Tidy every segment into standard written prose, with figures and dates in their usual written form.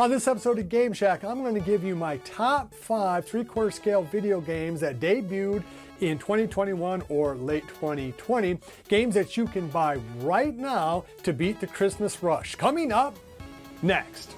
On this episode of Game Shack, I'm going to give you my top 5 3/4 scale video games that debuted in 2021 or late 2020. Games that you can buy right now to beat the Christmas rush. Coming up next.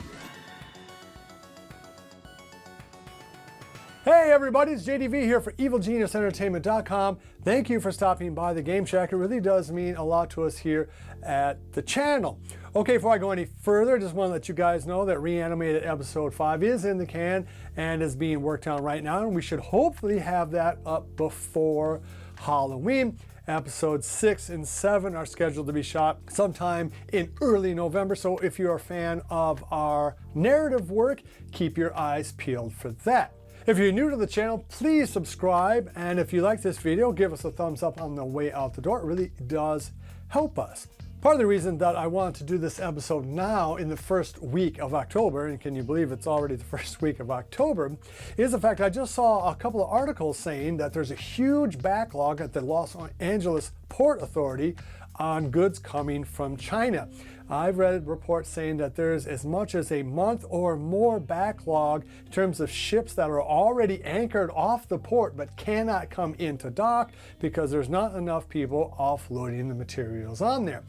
Hey everybody, it's JDV here for EvilGeniusEntertainment.com. Thank you for stopping by the Game Shack. It really does mean a lot to us here at the channel. Okay, before I go any further, I just want to let you guys know that Reanimated Episode 5 is in the can and is being worked on right now, and we should hopefully have that up before Halloween. Episodes 6 and 7 are scheduled to be shot sometime in early November, so if you're a fan of our narrative work, keep your eyes peeled for that. If you're new to the channel, please subscribe, and if you like this video, give us a thumbs up on the way out the door. It really does help us. Part of the reason that I wanted to do this episode now in the first week of October, and can you believe it's already the first week of October, is the fact I just saw a couple of articles saying that there's a huge backlog at the Los Angeles Port Authority on goods coming from China. I've read reports saying that there's as much as a month or more backlog in terms of ships that are already anchored off the port but cannot come into dock because there's not enough people offloading the materials on there.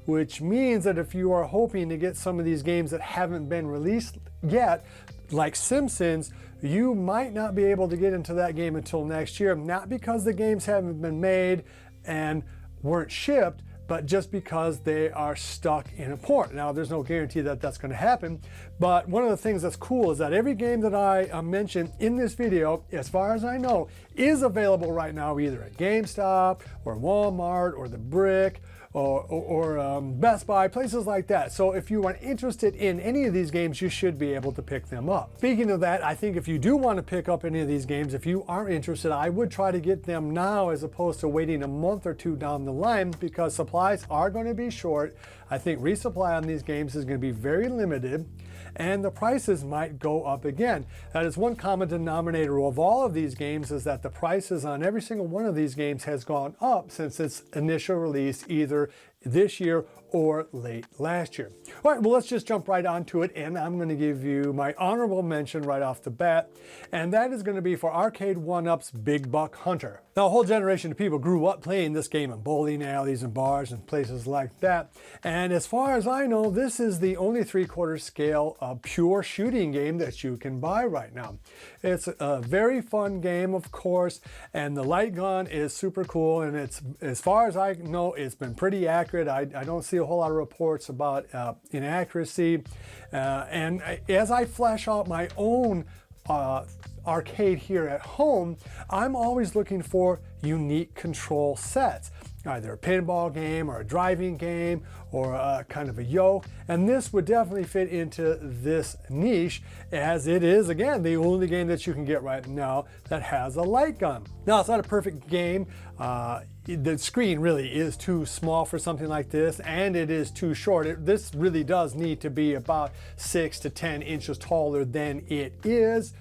Which means that if you are hoping to get some of these games that haven't been released yet, like Simpsons, you might not be able to get into that game until next year, not because the games haven't been made and weren't shipped, but just because they are stuck in a port. Now, there's no guarantee that that's going to happen, but one of the things that's cool is that every game that I mentioned in this video, as far as I know, is available right now either at GameStop or Walmart or The Brick or Best Buy, places like that. So if you are interested in any of these games, you should be able to pick them up. Speaking of that, I think if you do want to pick up any of these games, if you are interested, I would try to get them now as opposed to waiting a month or two down the line, because supplies are going to be short. I think resupply on these games is going to be very limited, and the prices might go up again. That is one common denominator of all of these games, is that the prices on every single one of these games has gone up since its initial release, either this year or late last year. All right, well, let's just jump right onto it, and I'm going to give you my honorable mention right off the bat, and that is going to be for Arcade1up's Big Buck Hunter. Now, a whole generation of people grew up playing this game in bowling alleys and bars and places like that, and as far as I know, this is the only 3/4 scale pure shooting game that you can buy right now. It's a very fun game, of course, and the light gun is super cool, and it's, as far as I know, it's been pretty accurate. I don't see a whole lot of reports about inaccuracy, and as I flesh out my own arcade here at home, I'm always looking for unique control sets, either a pinball game or a driving game or a kind of a yoke, and this would definitely fit into this niche, as it is, again, the only game that you can get right now that has a light gun. Now, it's not a perfect game. The screen really is too small for something like this, and it is too short. This really does need to be about 6 to 10 inches taller than it is.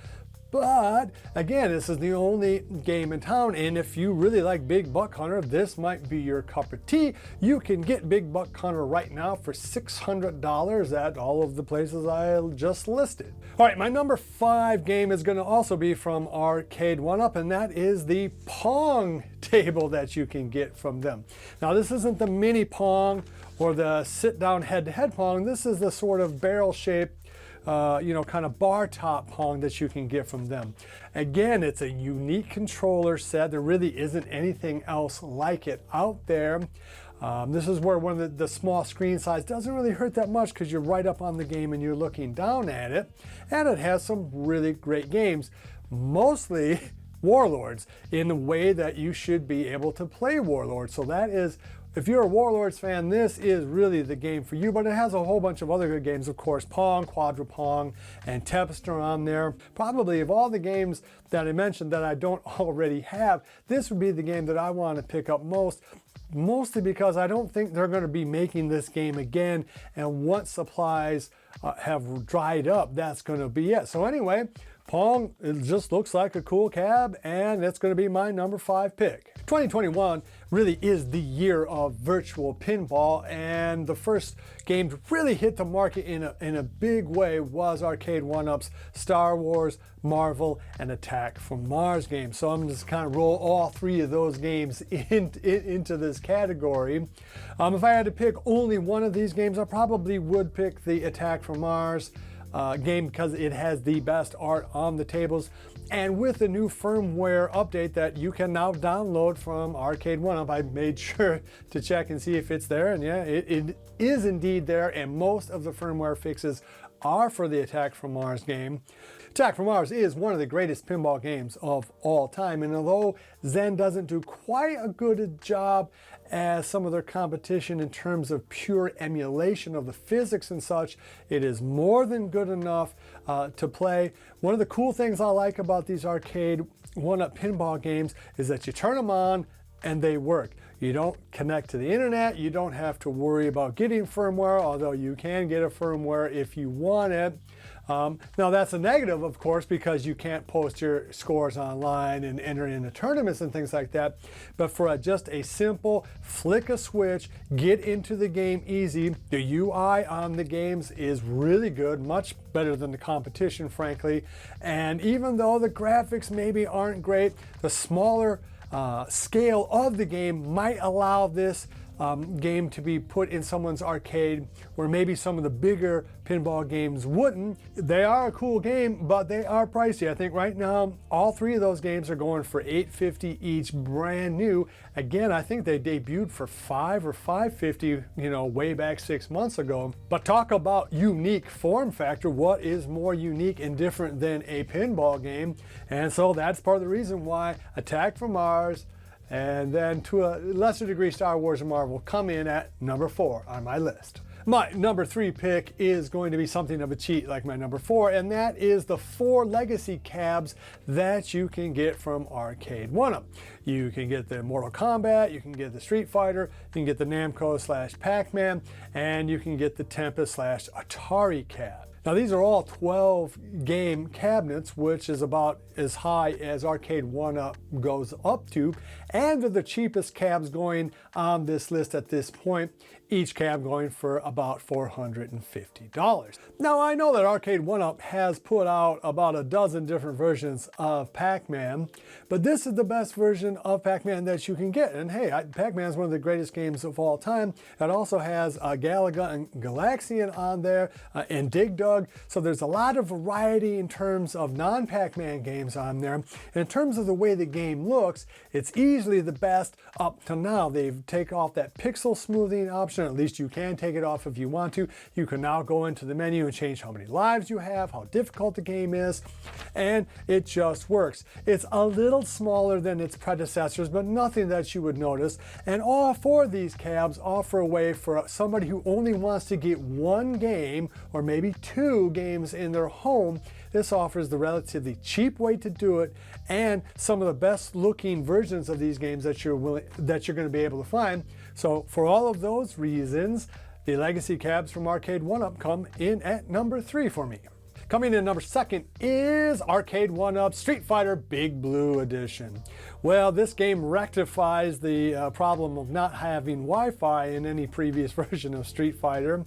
But again, this is the only game in town, and if you really like Big Buck Hunter, this might be your cup of tea. You can get Big Buck Hunter right now for $600 at all of the places I just listed. All right, my number 5 game is going to also be from Arcade1up, and that is the Pong table that you can get from them. Now, this isn't the mini Pong or the sit-down head-to-head Pong. This is the sort of barrel-shaped kind of bar top Pong that you can get from them. Again, it's a unique controller set. There really isn't anything else like it out there. This is where one of the small screen size doesn't really hurt that much, because you're right up on the game and you're looking down at it. And it has some really great games, mostly Warlords, in the way that you should be able to play Warlords. So that is, if you're a Warlords fan, this is really the game for you, but it has a whole bunch of other good games, of course, Pong, Quadra Pong, and Tempester on there. Probably of all the games that I mentioned that I don't already have, this would be the game that I want to pick up most, mostly because I don't think they're going to be making this game again, and once supplies have dried up, that's going to be it. So anyway, Pong, it just looks like a cool cab, and it's going to be my number 5 pick. 2021 really is the year of virtual pinball, and the first game to really hit the market in a big way was Arcade1up's Star Wars, Marvel, and Attack from Mars games. So I'm just kind of roll all 3 of those games into this category. If I had to pick only one of these games, I probably would pick the Attack from Mars game because it has the best art on the tables, and with the new firmware update that you can now download from Arcade1up, I made sure to check and see if it's there, and yeah, it is indeed there, and most of the firmware fixes are for the Attack from Mars game. Attack from Mars is one of the greatest pinball games of all time, and although Zen doesn't do quite a good job as some of their competition in terms of pure emulation of the physics and such, it is more than good enough to play. One of the cool things I like about these Arcade1up pinball games is that you turn them on and they work. You don't connect to the internet, you don't have to worry about getting firmware, although you can get a firmware if you want it. Now that's a negative, of course, because you can't post your scores online and enter into tournaments and things like that. But for just a simple flick a switch, get into the game easy. The UI on the games is really good, much better than the competition, frankly. And even though the graphics maybe aren't great, the smaller scale of the game might allow this game to be put in someone's arcade where maybe some of the bigger pinball games wouldn't. They are a cool game, but they are pricey. I think right now all 3 of those games are going for $850 each, brand new. Again, I think they debuted for $5 or $550, you know, way back 6 months ago. But talk about unique form factor. What is more unique and different than a pinball game? And so that's part of the reason why Attack from Mars, and then to a lesser degree Star Wars and Marvel, come in at number 4 on my list. My number 3 pick is going to be something of a cheat like my number 4, and that is the 4 legacy cabs that you can get from Arcade1up. You can get the Mortal Kombat, you can get the Street Fighter, you can get the Namco / Pac-Man, and you can get the Tempest / Atari cab. Now these are all 12 game cabinets, which is about as high as Arcade1up goes up to, and they're the cheapest cabs going on this list at this point, each cab going for about $450. Now I know that Arcade1up has put out about a dozen different versions of Pac-Man, but this is the best version of Pac-Man that you can get. And hey, Pac-Man is one of the greatest games of all time. It also has Galaga and Galaxian on there, and Dig Dug. So there's a lot of variety in terms of non-Pac-Man games on there. And in terms of the way the game looks, it's easily the best up to now. They've taken off that pixel smoothing option, at least you can take it off if you want to. You can now go into the menu and change how many lives you have, how difficult the game is, and it just works. It's a little smaller than its predecessors, but nothing that you would notice. And all 4 of these cabs offer a way for somebody who only wants to get 1 game or maybe 2 games in their home. This offers the relatively cheap way to do it, and some of the best looking versions of these games that you're going to be able to find. So for all of those reasons, the legacy cabs from Arcade1up come in at number 3 for me. Coming in number 2 is Arcade1up Street Fighter Big Blue Edition. Well, this game rectifies the problem of not having Wi-Fi in any previous version of Street Fighter,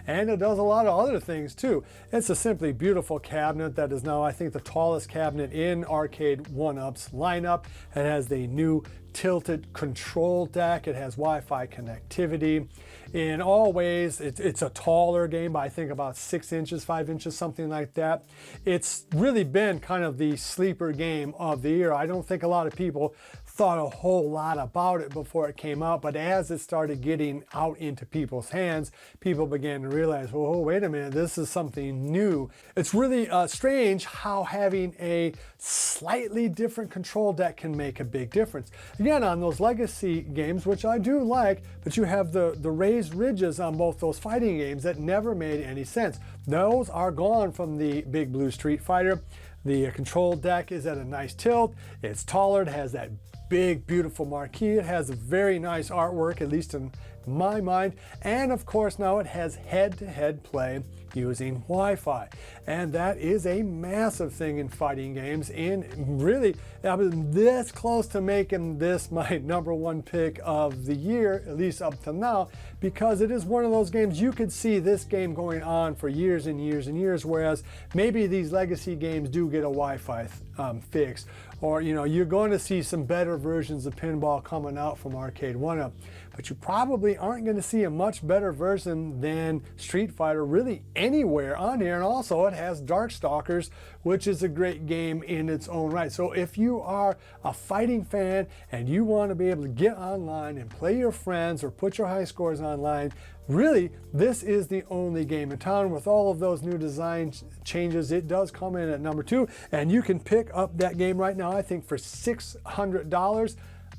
and it does a lot of other things too. It's a simply beautiful cabinet that is now, I think, the tallest cabinet in Arcade1up's lineup. It has the new tilted control deck. It has Wi-Fi connectivity. In all ways, it's a taller game by I think about 6 inches, 5 inches, something like that. It's really been kind of the sleeper game of the year. I don't think a lot of people thought a whole lot about it before it came out, but as it started getting out into people's hands, people began to realize, oh, wait a minute, this is something new. It's really strange how having a slightly different control deck can make a big difference. Again, on those legacy games, which I do like, but you have the raised ridges on both those fighting games that never made any sense. Those are gone from the Big Blue Street Fighter. The control deck is at a nice tilt. It's taller. It has that big, beautiful marquee. It has a very nice artwork, at least in my mind. And of course, now it has head-to-head play using Wi-Fi. And that is a massive thing in fighting games, and really I'm this close to making this my #1 pick of the year, at least up to now, because it is one of those games you could see this game going on for years and years and years, whereas maybe these legacy games do get a Wi-Fi fix, or you're going to see some better versions of pinball coming out from Arcade1up, but you probably aren't going to see a much better version than Street Fighter really anywhere on here. And also it has Darkstalkers, which is a great game in its own right. So if you are a fighting fan and you want to be able to get online and play your friends or put your high scores online, really this is the only game in town. With all of those new design changes, it does come in at #2, and you can pick up that game right now, I think for $600.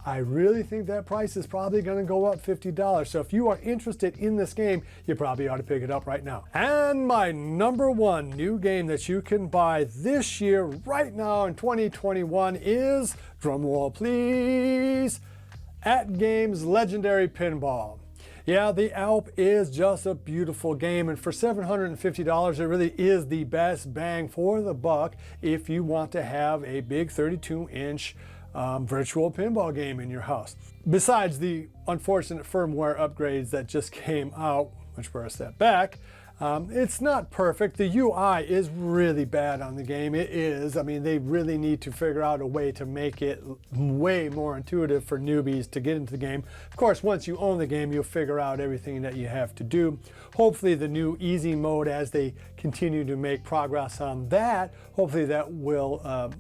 I really think that price is probably going to go up $50. So if you are interested in this game, you probably ought to pick it up right now. And my #1 new game that you can buy this year, right now in 2021, is, drumroll please, AtGames Legendary Pinball. Yeah, the Alp is just a beautiful game, and for $750, it really is the best bang for the buck if you want to have a big 32-inch virtual pinball game in your house. Besides the unfortunate firmware upgrades that just came out, which were a step back, it's not perfect. The UI is really bad on the game. It is. I mean, they really need to figure out a way to make it way more intuitive for newbies to get into the game. Of course, once you own the game, you'll figure out everything that you have to do. Hopefully the new easy mode, as they continue to make progress on that, hopefully that will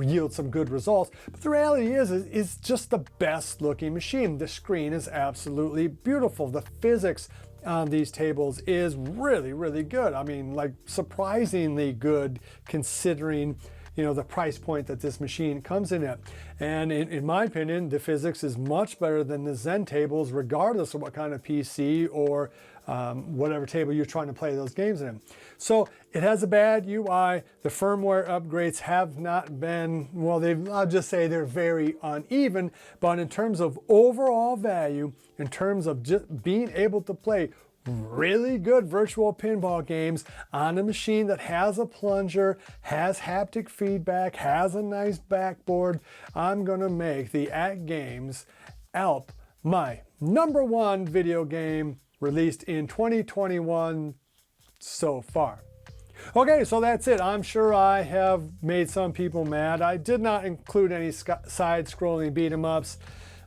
yield some good results. But the reality is it's just the best looking machine. The screen is absolutely beautiful. The physics on these tables is really, really good. I mean, like surprisingly good considering the price point that this machine comes in at. And in my opinion, the physics is much better than the Zen tables, regardless of what kind of PC or whatever table you're trying to play those games in. So it has a bad UI. The firmware upgrades have not been, well, I'll just say they're very uneven, but in terms of overall value, in terms of just being able to play really good virtual pinball games on a machine that has a plunger, has haptic feedback, has a nice backboard, I'm gonna make the AtGames Alp my #1 video game released in 2021 so far. Okay, so that's it. I'm sure I have made some people mad. I did not include any side-scrolling beat-em-ups.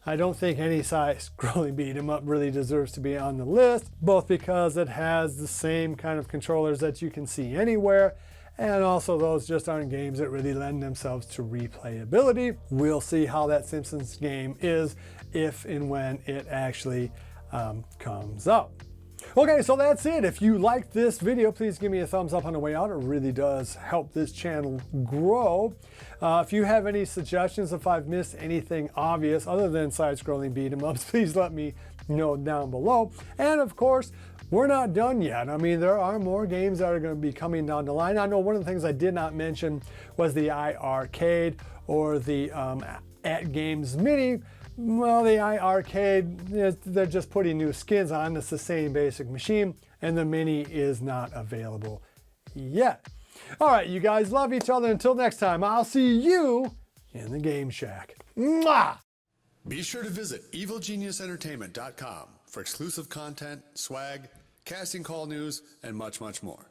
I don't think any side-scrolling beat-em-up really deserves to be on the list, both because it has the same kind of controllers that you can see anywhere, and also those just aren't games that really lend themselves to replayability. We'll see how that Simpsons game is if and when it actually comes up. Okay, so that's it. If you liked this video, please give me a thumbs up on the way out. It really does help this channel grow. If you have any suggestions, if I've missed anything obvious other than side-scrolling beat-em-ups, please let me know down below. And of course, we're not done yet. I mean, there are more games that are going to be coming down the line. I know one of the things I did not mention was the iiRcade or the AtGames Mini. Well, the iiRcade, they're just putting new skins on. It's the same basic machine, and the Mini is not available yet. All right, you guys love each other. Until next time, I'll see you in the Game Shack. Mwah! Be sure to visit evilgeniusentertainment.com for exclusive content, swag, casting call news, and much, much more.